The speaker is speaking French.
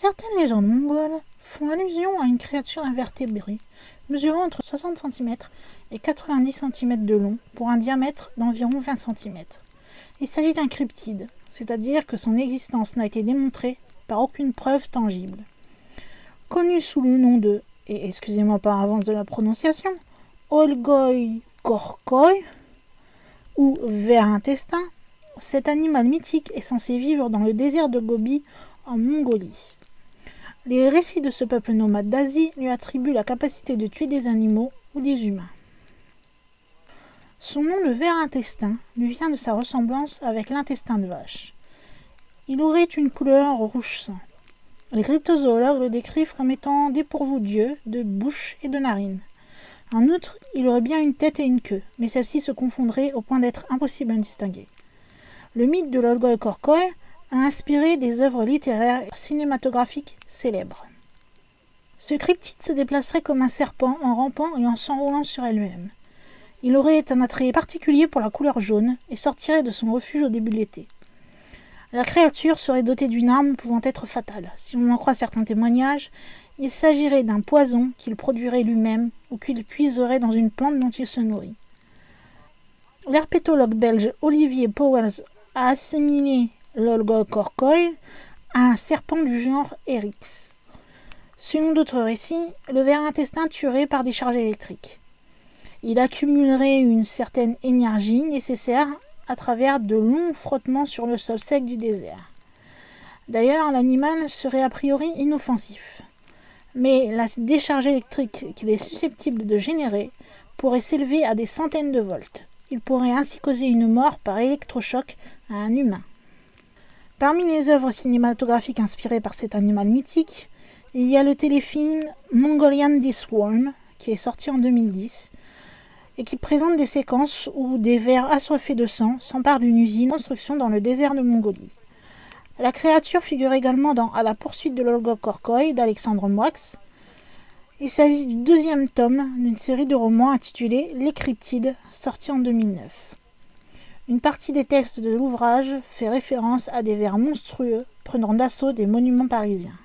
Certaines légendes mongoles font allusion à une créature invertébrée mesurant entre 60 cm et 90 cm de long pour un diamètre d'environ 20 cm. Il s'agit d'un cryptide, c'est-à-dire que son existence n'a été démontrée par aucune preuve tangible. Connu sous le nom de, et excusez-moi par avance de la prononciation, Olgoï-Korkoï ou ver intestin, cet animal mythique est censé vivre dans le désert de Gobi en Mongolie. Les récits de ce peuple nomade d'Asie lui attribuent la capacité de tuer des animaux ou des humains. Son nom de ver intestin lui vient de sa ressemblance avec l'intestin de vache. Il aurait une couleur rouge sang. Les cryptozoologues le décrivent comme étant dépourvu d'yeux, de bouche et de narines. En outre, il aurait bien une tête et une queue, mais celles-ci se confondraient au point d'être impossible à distinguer. Le mythe de l'Olgoï-Korkoï a inspiré des œuvres littéraires et cinématographiques célèbres. Ce cryptide se déplacerait comme un serpent en rampant et en s'enroulant sur elle-même. Il aurait un attrait particulier pour la couleur jaune et sortirait de son refuge au début de l'été. La créature serait dotée d'une arme pouvant être fatale. Si l'on en croit certains témoignages, il s'agirait d'un poison qu'il produirait lui-même ou qu'il puiserait dans une plante dont il se nourrit. L'herpétologue belge Olivier Pauwels a assimilé l'Olgoï-Korkoï à un serpent du genre Eryx. Selon d'autres récits, le ver intestin tuerait par décharge électrique. Il accumulerait une certaine énergie nécessaire à travers de longs frottements sur le sol sec du désert. D'ailleurs, l'animal serait a priori inoffensif. Mais la décharge électrique qu'il est susceptible de générer pourrait s'élever à des centaines de volts. Il pourrait ainsi causer une mort par électrochoc à un humain. Parmi les œuvres cinématographiques inspirées par cet animal mythique, il y a le téléfilm Mongolian Death Worm, qui est sorti en 2010, et qui présente des séquences où des vers assoiffés de sang s'emparent d'une usine en construction dans le désert de Mongolie. La créature figure également dans À la poursuite de l'Olgoï-Korkoï d'Alexandre Moix. Il s'agit du deuxième tome d'une série de romans intitulée Les Cryptides, sorti en 2009. Une partie des textes de l'ouvrage fait référence à des vers monstrueux prenant d'assaut des monuments parisiens.